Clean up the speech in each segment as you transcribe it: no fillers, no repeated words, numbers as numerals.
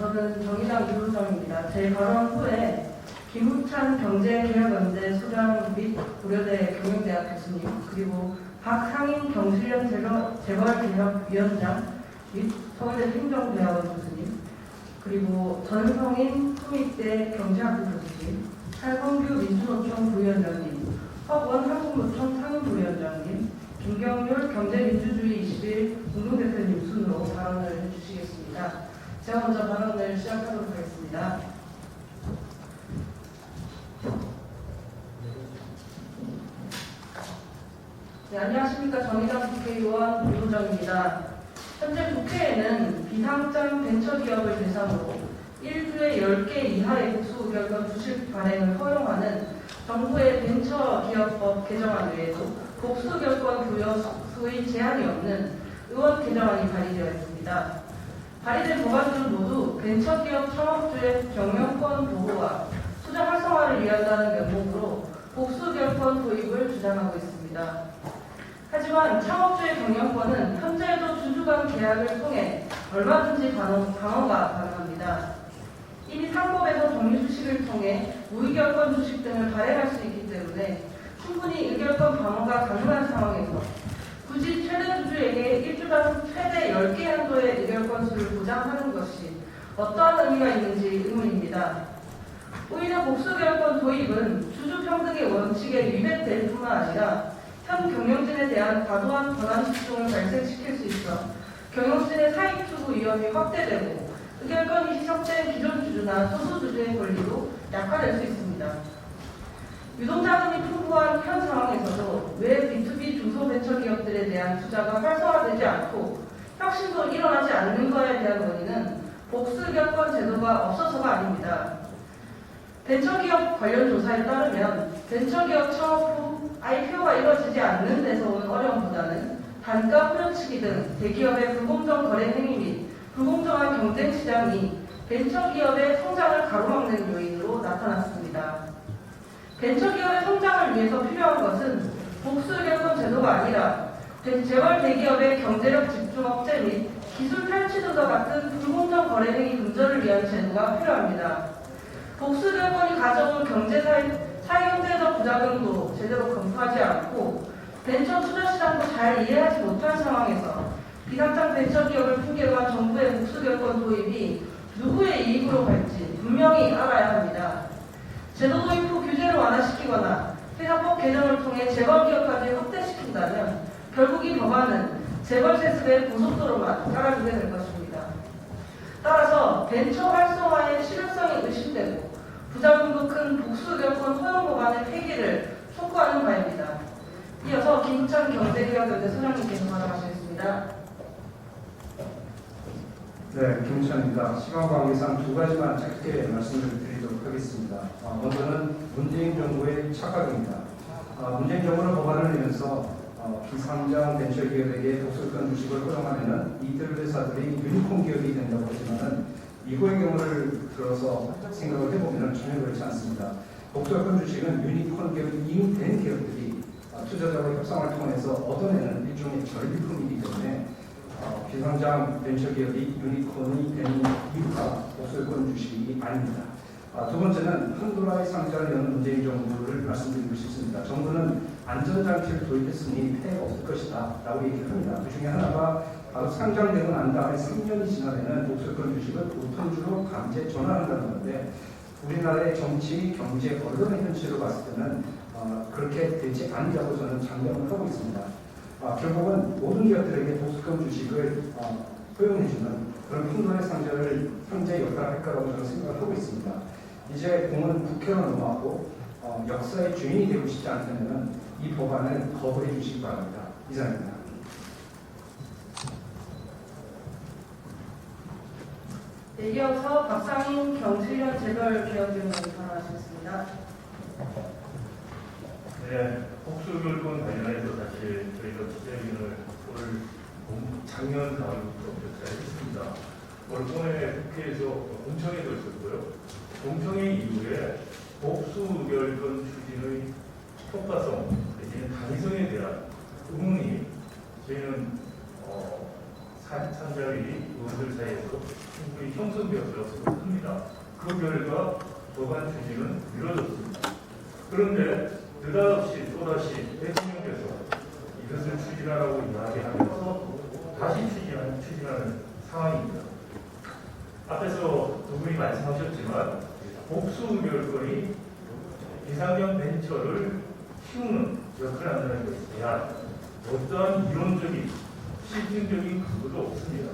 저는 정의당 유로정입니다. 제 발언 후에 김우찬 경제개혁연대 소장 및 고려대 경영대학 교수님, 그리고 박상인 경실련 재벌개혁위원장 및 서울대 행정대학원 교수님, 그리고 전성인 통일대 경제학부 교수님,蔡성규 민주노총 부위원장님, 허원 한국노총 상임부위원장님, 김경률 경제민주주의 21 공동대표님 순으로 발언을 해주시겠습니다. 제가 먼저 발언을 시작하도록 하겠습니다. 네, 안녕하십니까. 정의당 국회의원 유로정입니다. 현재 국회에는 비상장 벤처기업을 대상으로 1주에 10개 이하의 복수결권 주식 발행을 허용하는 정부의 벤처기업법 개정안 외에도 복수결권 부여 수의 제한이 없는 의원 개정안이 발의되어 있습니다. 발의된 법안들은 모두 벤처기업 창업주의 경영권 보호와 투자 활성화를 위한다는 명목으로 복수결권 도입을 주장하고 있습니다. 하지만 창업주의 경영권은 현재도 주주 간 계약을 통해 얼마든지 방어가 가능합니다. 이미 상법에서 정유 주식을 통해 무의결권 주식 등을 발행할 수 있기 때문에 충분히 의결권 방어가 가능한 상황에서 굳이 최대 주주에게 일주당 최대 10개 한도의 의결권 수를 보장하는 것이 어떠한 의미가 있는지 의문입니다. 오히려 복수결권 도입은 주주평등의 원칙에 위배될 뿐만 아니라 현 경영진에 대한 과도한 권한 집중을 발생시킬 수 있어 경영진의 사익 추구 위험이 확대되고 의결권이 희석된 기존 주주나 소수 주주의 권리도 약화될 수 있습니다. 유동자금이 풍부한 현 상황에서도 왜 B2B 중소벤처기업들에 대한 투자가 활성화되지 않고 혁신도 일어나지 않는 것에 대한 원인은 복수결권 제도가 없어서가 아닙니다. 벤처기업 관련 조사에 따르면 벤처기업 창업 후 IPO가 이루어지지 않는 데서 오는 어려움보다는 단가 후려치기 등 대기업의 불공정 거래 행위 및 불공정한 경쟁 시장이 벤처기업의 성장을 가로막는 요인으로 나타났습니다. 벤처기업의 성장을 위해서 필요한 것은 복수결권 제도가 아니라 재벌 대기업의 경제력 집중 억제 및 기술 탈취 등과 같은 불공정 거래 행위 근절을 위한 제도가 필요합니다. 복수결권이 가져온 사회경제적 부작용도 제대로 검토하지 않고 벤처 투자 시장도 잘 이해하지 못한 상황에서 비상장 벤처기업을 핑계로 한 정부의 복수결권 도입이 누구의 이익으로 갈지 분명히 알아야 합니다. 제도 도입 후 규제를 완화시키거나 회사법 개정을 통해 재벌기업까지 확대시킨다면 결국 이 법안은 재벌세습의 고속도로만 깔아주게 될 것입니다. 따라서 벤처 활성화의 실효성이 의심되고 부작용도 큰 복수결권 허용 법안의 폐기를 촉구하는 바입니다. 이어서 김우찬 경제개혁연대 소장님께서 발언하시겠습니다. 네, 김우찬입니다. 시간 관계상 두 가지만 짧게 말씀을 드리도록 하겠습니다. 먼저는 문재인 정부의 착각입니다. 문재인 정부는 법안을 내면서 비상장 벤처기업에게 복수권 주식을 허용하면 이들 회사들이 유니콘 기업이 된다고 하지만은 이거의 경우를 들어서 생각을 해보면 전혀 그렇지 않습니다. 복수권 주식은 유니콘 기업이 이미 된 기업들이 투자자와 협상을 통해서 얻어내는 일종의 전리품이기 때문에 비상장 벤처기업이 유니콘이 되는 이유가 복수권 주식이 아닙니다. 두 번째는 판도라의 상자를 여는 문재인 정부를 말씀드리고 싶습니다. 정부는 안전장치를 도입했으니 폐해가 없을 것이다 라고 얘기를 합니다. 그 중에 하나가 바로 상장되고 난 다음에 3년이 지나면 복수권 주식을 우선주로 강제 전환한다는 건데 우리나라의 정치, 경제, 언론의 현실로 봤을 때는 그렇게 되지 않는다고 저는 장담을 하고 있습니다. 결국은 모든 기업들에게 복수권 주식을 허용해주는 그런 판도라의 상자를 현재 역할할 거라고 저는 생각을 하고 있습니다. 이제 공은 국회로 넘어가고 역사의 주인이 되고 싶지 않다면 이 법안을 거부해 주시기 바랍니다. 이상입니다. 네, 이어서 박상인 경실련 재벌개혁위원장이 발언하시겠습니다. 네, 복수결권 관련해서 사실 저희가 취재위원을 작년 가을부터 결사했습니다. 올해 국회에서 공청회도 있었고요. 공청회 이후에 복수결권 추진의 효과성, 내지는 당위성에 대한 의문이 저희는 참가의 의원들 사이에서도 충분히 형성되었을 겁니다. 그 결과 법안 추진은 미뤄졌습니다. 그런데 느닷없이 또다시 대통령께서 이것을 추진하라고 이야기하면서 다시 추진하는 상황입니다. 앞에서 두 분이 말씀하셨지만 복수 의결권이 비상경 벤처를 키우는 역할을 한다는 것에 대한 어떠한 이론적인 실증적인 근거도 없습니다.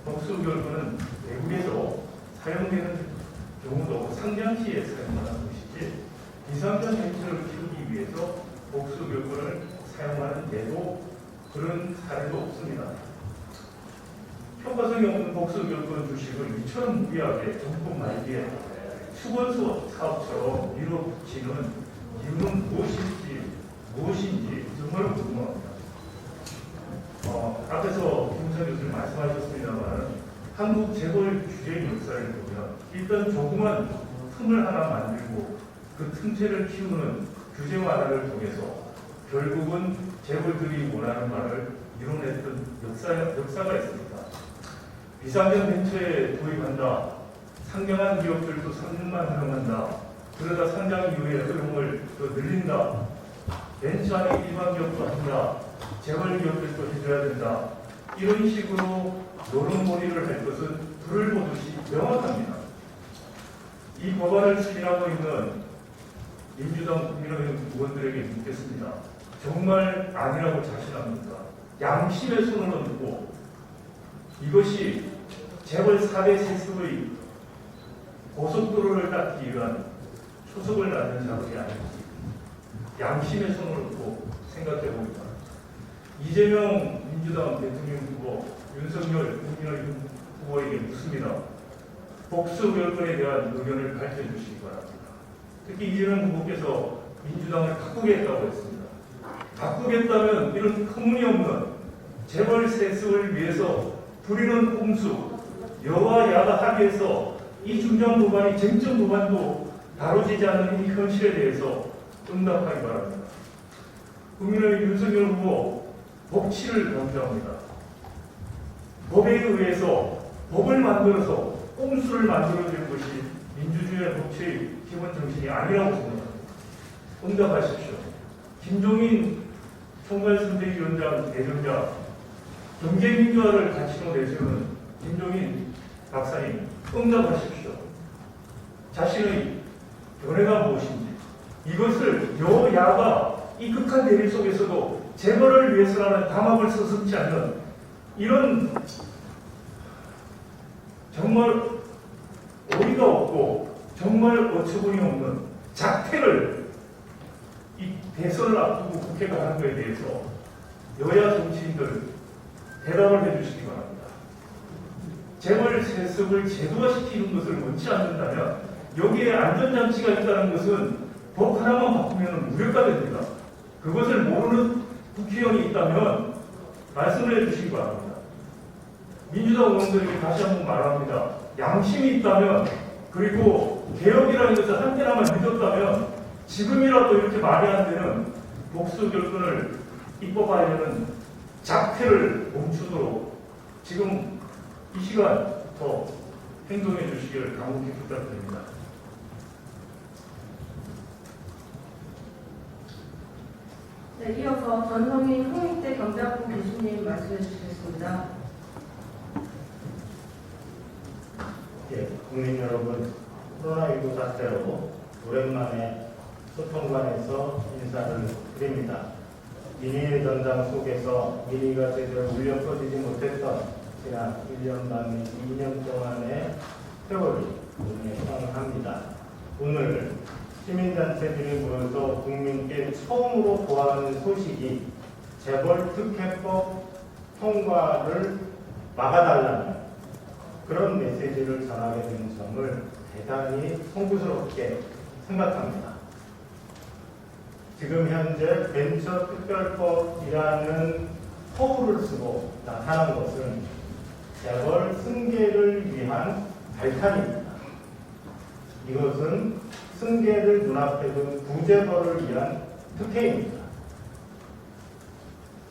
복수 의결권은 외국에서 사용되는 경우도 상장시에 사용하는 것이지 비상경 벤처를 키우기 위해서 복수 의결권을 사용하는 데도 그런 사례도 없습니다. 평가성이 없는 복수 의결권 주식을 이처럼 무리하게 정권 말기에 수건수 사업처럼 밀어붙이는 이유는 무엇인지 정말 궁금합니다. 앞에서 김우선 교수님 말씀하셨습니다만 한국 재벌 규제 역사를 보면 일단 조그만 틈을 하나 만들고 그 틈새를 키우는 규제 완화를 통해서 결국은 재벌들이 원하는 바를 이뤄냈던 역사가 있습니다. 비상경 벤처에 도입한다. 상장한 기업들도 3년만 허용한다. 그러다 상장 이후에 허용을 더 늘린다. 벤처 안에 일반 기업도 한다. 재벌 기업들도 해줘야 된다. 이런 식으로 노름몰이를 할 것은 불을 보듯이 명확합니다. 이 법안을 추진하고 있는 민주당 국민의힘 의원들에게 묻겠습니다. 정말 아니라고 자신합니까? 양심의 손을 얹고 이것이 재벌 4대 세습의 고속도로를 닦기 위한 초석을 낳는 작업이 아닌지 양심의 손을 얹고 생각해 봅니다. 이재명 민주당 대통령 후보, 윤석열 국민의힘 후보에게 묻습니다. 복수 의결권에 대한 의견을 밝혀주시기 바랍니다. 특히 이재명 후보께서 민주당을 바꾸겠다고 했습니다. 바꾸겠다면 이런 터무니없는 재벌 세습을 위해서 부리는 꼼수, 여와 야가 합의해서 이 중장 법안이 쟁점 법안도 다뤄지지 않는 이 현실에 대해서 응답하기 바랍니다. 국민의힘 윤석열 후보 법치를 강조합니다. 법에 의해서 법을 만들어서 꼼수를 만들어주는 것이 민주주의 법치의 기본 정신이 아니라고 생각합니다. 응답하십시오. 김종인 총괄선대위원장 대정자 경제민주화를 가치로 내세우는 김종인 박사님 응답하십시오. 자신의 견해가 무엇인지 이것을 여야가 이 극한 대립 속에서도 재벌을 위해서라는 담합을 서슴지 않는 이런 정말 어이가 없고 정말 어처구니 없는 작태를 이 대선을 앞두고 국회가 하는 것에 대해서 여야 정치인들 대답을 해주시기 바랍니다. 재벌 세습을 제도화시키는 것을 원치 않는다면 여기에 안전장치가 있다는 것은 법 하나만 바꾸면 무력화 됩니다. 그것을 모르는 국회의원이 있다면 말씀을 해주시기 바랍니다. 민주당 의원들에게 다시 한번 말합니다. 양심이 있다면 그리고 개혁이라는 것을 한때나마 믿었다면 지금이라도 이렇게 말이 안 되는 복수 결권을 입법하려는 작태를 멈추도록 지금 이 시간부터 행동해 주시기를 간곡히 부탁드립니다. 네, 이어서 전성인 홍익대 경제학부 교수님 말씀해 주시겠습니다. 예, 국민 여러분, 코로나19 사태로 오랜만에 소통관에서 인사를 드립니다. 민의의 전장 속에서 민의가 제대로 울려 퍼지지 못했던 지난 1년 반 2년 동안의 세월이 눈에 상합니다. 오늘 시민단체들이 모여서 국민께 처음으로 보하는 소식이 재벌 특혜법 통과를 막아달라는 그런 메시지를 전하게 된 점을 대단히 송구스럽게 생각합니다. 지금 현재 벤처 특별법이라는 허구를 쓰고 나타난 것은 재벌 승계를 위한 발탄입니다. 이것은 승계를 눈앞에 둔 부재벌을 위한 특혜입니다.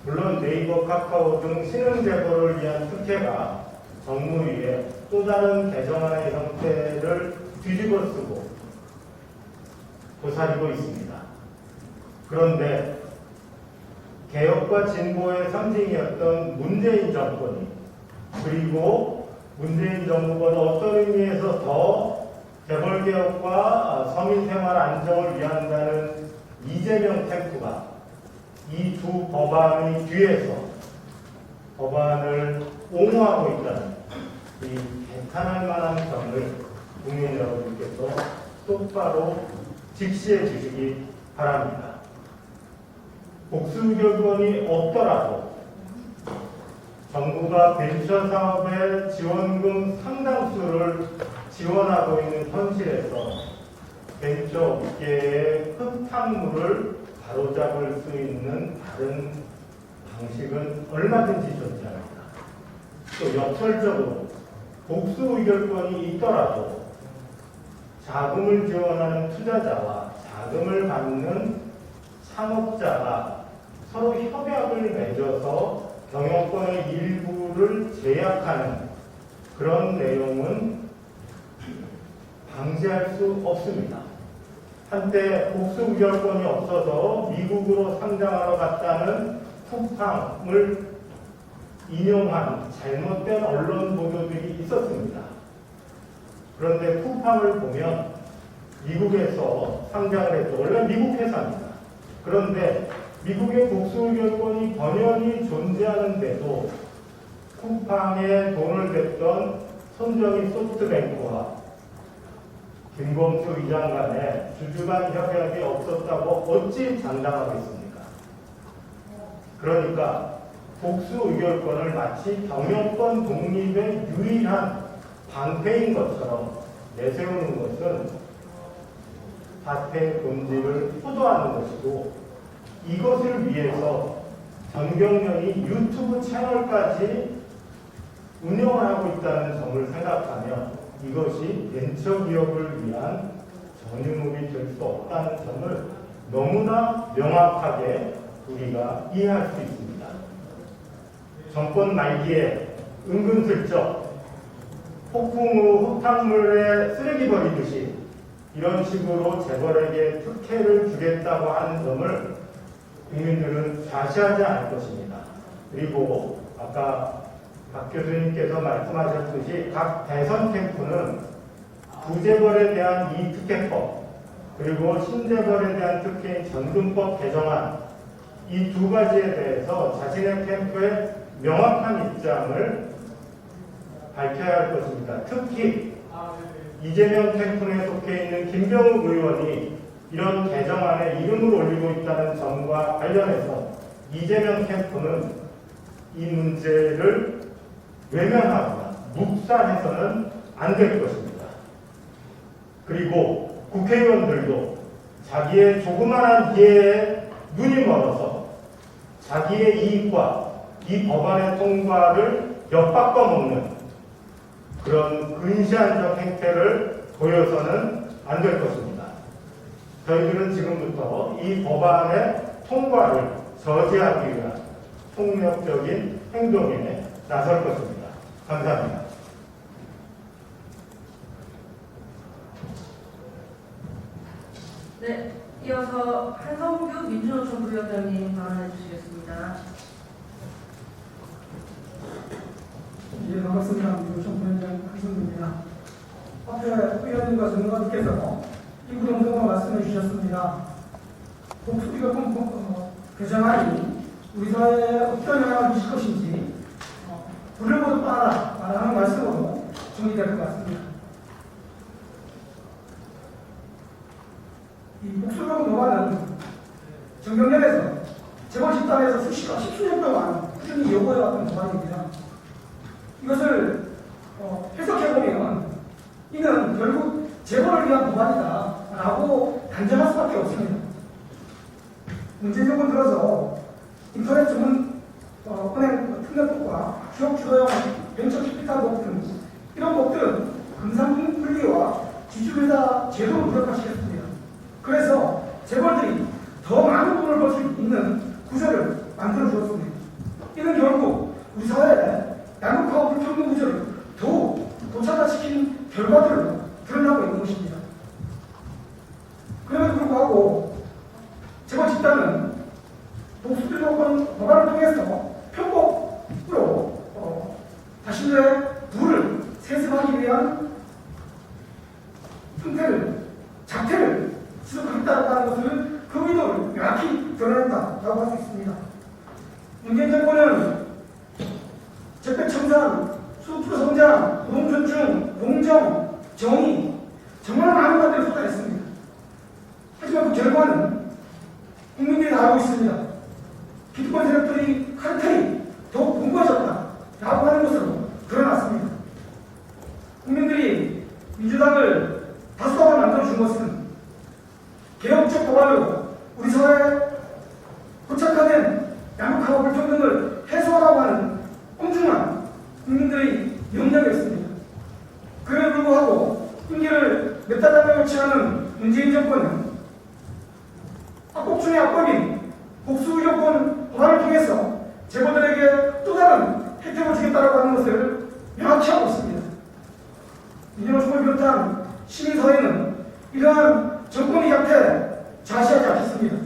물론 네이버, 카카오 등 신흥재벌을 위한 특혜가 정무위에 또 다른 개정안의 형태를 뒤집어쓰고 도사리고 있습니다. 그런데 개혁과 진보의 상징이었던 문재인 정권이, 그리고 문재인 정부보다 어떤 의미에서 더 재벌개혁과 서민생활 안정을 위한다는 이재명 캠프가 이 두 법안의 뒤에서 법안을 옹호하고 있다는 이 개탄할 만한 점을 국민 여러분께서 똑바로 직시해 주시기 바랍니다. 복수의결권이 없더라도 정부가 벤처 사업의 지원금 상당수를 지원하고 있는 현실에서 벤처 업계의 흙탕물을 바로잡을 수 있는 다른 방식은 얼마든지 존재합니다. 또 역설적으로 복수 의결권이 있더라도 자금을 지원하는 투자자와 자금을 받는 창업자가 서로 협약을 맺어서 경영권의 일부를 제약하는 그런 내용은 방지할 수 없습니다. 한때 복수 의결권이 없어서 미국으로 상장하러 갔다는 쿠팡을 인용한 잘못된 언론 보도들이 있었습니다. 그런데 쿠팡을 보면 미국에서 상장을 했죠. 원래 미국 회사입니다. 그런데 미국의 복수 의결권이 번연히 존재하는데도 쿠팡에 돈을 댔던 손정희 소프트뱅크와 김범수 의장 간에 주주간 협약이 없었다고 어찌 장담하겠습니까? 그러니까 복수 의결권을 마치 경영권 독립의 유일한 방패인 것처럼 내세우는 것은 사태의 본질을 호도하는 것이고, 이것을 위해서 전경련이 유튜브 채널까지 운영을 하고 있다는 점을 생각하면 이것이 벤처기업을 위한 전유물이 될 수 없다는 점을 너무나 명확하게 우리가 이해할 수 있습니다. 정권 말기에 은근슬쩍 폭풍 후 흙탕물에 쓰레기 버리듯이 이런 식으로 재벌에게 특혜를 주겠다고 하는 점을 국민들은 좌시하지 않을 것입니다. 그리고 아까 박 교수님께서 말씀하셨듯이 각 대선 캠프는 부재벌에 대한 이 특혜법, 그리고 신재벌에 대한 특혜인 전근법 개정안, 이 두 가지에 대해서 자신의 캠프의 명확한 입장을 밝혀야 할 것입니다. 특히 이재명 캠프에 속해 있는 김병욱 의원이 이런 개정안에 이름을 올리고 있다는 점과 관련해서 이재명 캠프는 이 문제를 외면하거나 묵살해서는 안 될 것입니다. 그리고 국회의원들도 자기의 조그마한 이해에 눈이 멀어서 자기의 이익과 이 법안의 통과를 엿바꿔 먹는 그런 근시안적 행태를 보여서는 안 될 것입니다. 저희들은 지금부터 이 법안의 통과를 저지하기 위한 폭력적인 행동에 나설 것입니다. 감사합니다. 네, 이어서 한성규 민주노총 부위원장님 발언해 주시겠습니다. 예, 반갑습니다. 민주노총 부위원장 한성규입니다. 앞에 의원님과 전문가님께서 이구동성으로 말씀해 주셨습니다. 복수의결권 개정안이 우리 사회에 어떤 영향을 미칠 것인지 불을 보듯 뻔하다라는 말씀으로 정리될 것 같습니다. 이 복수의결권 법안은 정경련에서 재벌 집단에서 십수년 동안 꾸준히 요구해왔던 법안입니다. 이것을 해석해보면 이는 결국 재벌을 위한 법안이다 라고 단정할 수밖에 없습니다. 문재인 정권 들어서 인터넷 전문 은행 특례법과 기업 주도형 벤처 캐피탈법 등 이런 법들은 금상품 분리와 지주회사 제도를 무력화시켰습니다. 그래서 재벌들이 더 많은 돈을 벌 수 있는 구조를 만들어 주었습니다. 이는 결국 우리 사회에 양극화와 불평등 구조를 더욱 도착 민주당의 부를 세습하기 위한 작태를 지속하겠다는 것을 그 의도를 명확히 드러낸다라고 할 수 있습니다. 문재인 정권은 재택청산, 수출 성장, 노동존중, 공정, 정의 정말 많은 것들을 쏟아냈습니다. 하지만 그 결과는 국민들이 다 알고 있습니다. 기득권 세력들이 카르텔이 더욱 공고해졌다라고 하는 것으로 드러났습니다. 국민들이 민주당을 다수당을 만들어준 것은 개혁적 법안으로 우리 사회에 고착화된 양극화와 불평등을 해소하라고 하는 꼼중한 국민들의 명령이었습니다. 그럼에도 불구하고 임기를 몇 달 남겨 요치하는 문재인 정권은 악법 중의 악법인 복수의료권 법안을 통해서 재벌들에게 또 다른 혜택을 주겠다고 하는 것을 명확히 하고 있습니다. 이재명 총을 비롯한 시민사회는 이러한 정권의 곁에 좌시하지 않겠습니다.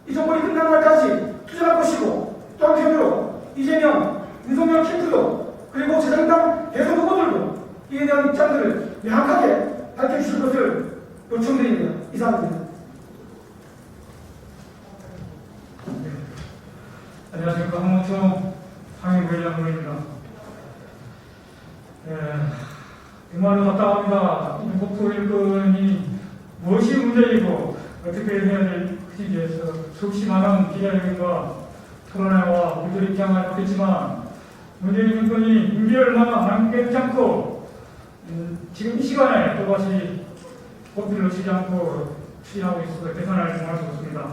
이 정권이 끝난 날까지 투쟁할 것이고 또 한편으로 이재명, 윤석열 캠프도 그리고 제3당 대선 후보들도 이에 대한 입장들을 명확하게 밝혀주실 것을 요청드립니다. 이상입니다. 안녕하십니까. 한국총 상임부회장입니다. 정말로 답답합니다. 복수 일꾼이 무엇이 문제이고 어떻게 해야 될지에 대해서 수없이 많은 기자회견과 토론회와 우리들 입장을 받겠지만 문재인 정권이 임기를 얼마나 남기지 않고 지금 이 시간에 또다시 복수를 놓치지 않고 추진하고 있어서 계산을 정할 수 없습니다.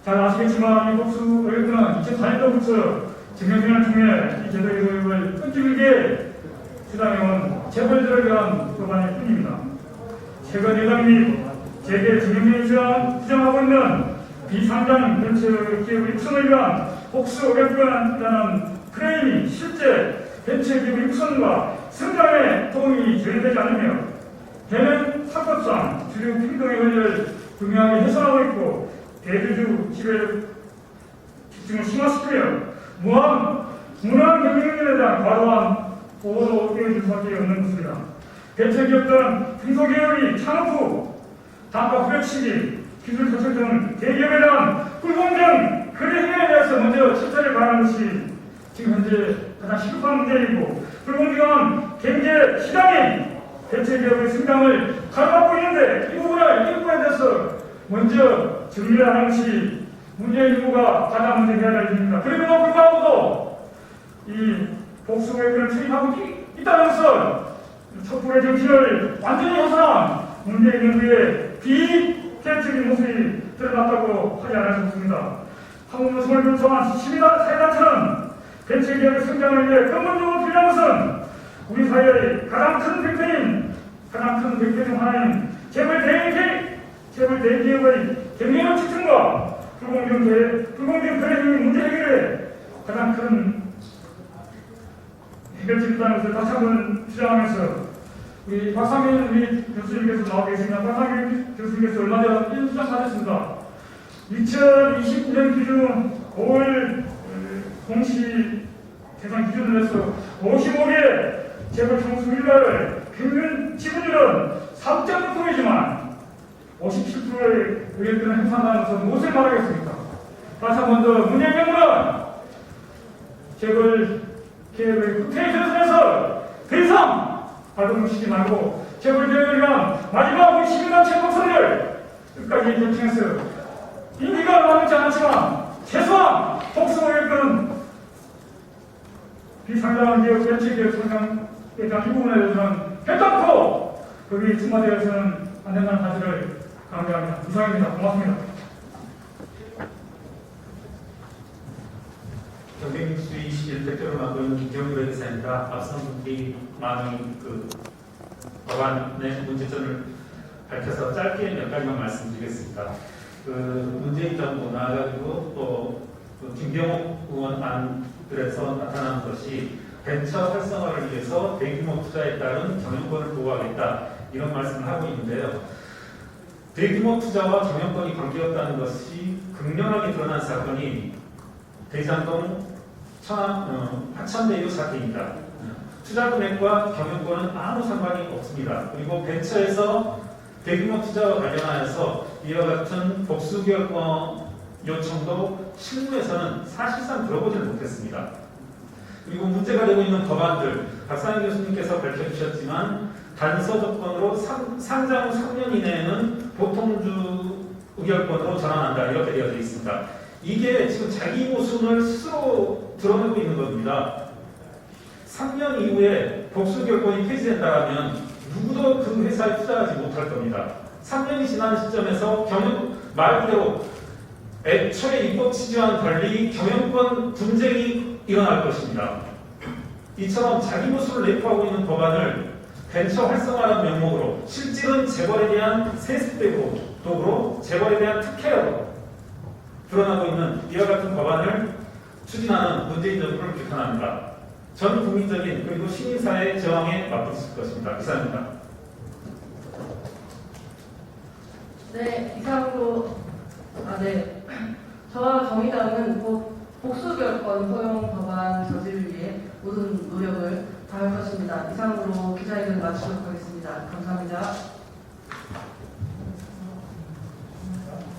잘 아시겠지만 이 복수 의회는 2004년도부터 증명진을 통해 이 제도개혁을 끈질기게 주장해온 재벌들을 위한 법안일 뿐입니다. 최근 여당 및 재계 증명진이 주장하고 있는 비상장 벤처기업 육성을 위한 복수 의회라는 프레임이 실제 벤처기업 육성과 성장에 도움이 전혀 되지 않으며 해외 사법상 주류 평등의 권리를 분명하게 훼손하고 있고 대주주 지배 집중을 심화시키며 무한 경쟁력에 대한 과도한 보호도 이어질 수밖에 없는 것입니다. 벤처기업들은 중소기업이 창업 후 단가 후려치기, 기술 조작 등 대기업에 대한 불공정 거래 행위에 대해서 먼저 처벌을 가하는 것이 지금 현재 가장 시급한 문제이고 불공정한 경제 시장이 벤처기업의 성장을 가로막고 있는데 이 부분에 대해서 먼저 정리를 하는 것이 문재인 정부가 가장 먼저 해야 될 일입니다. 그럼에도 불구하고도 이 복수의회를 투입하고 있다는 것은 촛불의 정신을 완전히 훼손한 문재인 정부의 비개혁적인 모습이 드러났다고 하지 않을 수 없습니다. 한국노총을 비롯한 시민사회단체는 벤처기업의 성장을 위해 근본적으로 필요한 것은 우리 사회의 가장 큰 백패 중 하나인 재벌 대기업의 경쟁력 측정과 불공정 거래 행위 문제 해결에 가장 큰 해결책이라는 것을 다시 한번 주장하면서 우리 박상민 우리 교수님께서 나와 계십니다. 박상민 교수님께서 얼마 전 인수장 받았습니다. 2020년 기준 5월 공시 대상 기준으로 해서 55개 재벌 총수 일가를 평균 지분율은 3.6%이지만 57%의 의견들을 행사한다는 것은 무엇을 말하겠습니까? 다시 한 번 더 문재인 정부는 재벌 개혁의 후퇴에 들어서면서 더 이상 발동을 시키지 말고 재벌 개혁을 위한 마지막 시민단체 목소리를 끝까지 결정해서 임기가 남지 않았지만 최소한 복수의회는 비상장한 기업, 벤처기업 성장에 대한 이 부분에 대해서는 결단코 거기에 충마되어서는 안 된다는 사실을 강조합니다. 이상입니다. 고맙습니다. 경쟁수 21대표를 맡고 있는 김경일 변호사입니다. 앞선 분들이 많은 법안의 문제점을 밝혀서 짧게 몇 가지만 말씀드리겠습니다. 문재인 정부 나아가지고 또 김경옥 의원 안들에서 나타난 것이 벤처 활성화를 위해서 대규모 투자에 따른 경영권을 보호하겠다 이런 말씀을 하고 있는데요. 대규모 투자와 경영권이 관계없다는 것이 극명하게 드러난 사건이 대장동 하천대유 사태입니다. 투자 금액과 경영권은 아무 상관이 없습니다. 그리고 벤처에서 대규모 투자와 관련하여서 이와 같은 복수결권 요청도 실무에서는 사실상 들어보질 못했습니다. 그리고 문제가 되고 있는 법안들, 박상희 교수님께서 밝혀주셨지만 단서 조건으로 상장 후 3년 이내에는 보통주 의결권으로 전환한다 이렇게 되어져 있습니다. 이게 지금 자기 모순을 스스로 드러내고 있는 겁니다. 3년 이후에 복수결권이 폐지된다면 누구도 그 회사에 투자하지 못할 겁니다. 3년이 지난 시점에서 말 그대로 애초에 입법 취지와는 달리 경영권 분쟁이 일어날 것입니다. 이처럼 자기 모습을 내포하고 있는 법안을 벤처 활성화라는 명목으로 실질은 재벌에 대한 세습도구로 재벌에 대한 특혜로 드러나고 있는 이와 같은 법안을 추진하는 문재인 정부를 비판합니다. 전 국민적인 그리고 시민사회의 저항에 맞붙을 것입니다. 이상입니다. 네, 이상으로 저와 정의당은 복수결권 허용 법안 저지를 위해 모든 노력을 다할 것입니다. 이상으로 기자회견 마치도록 하겠습니다. 감사합니다.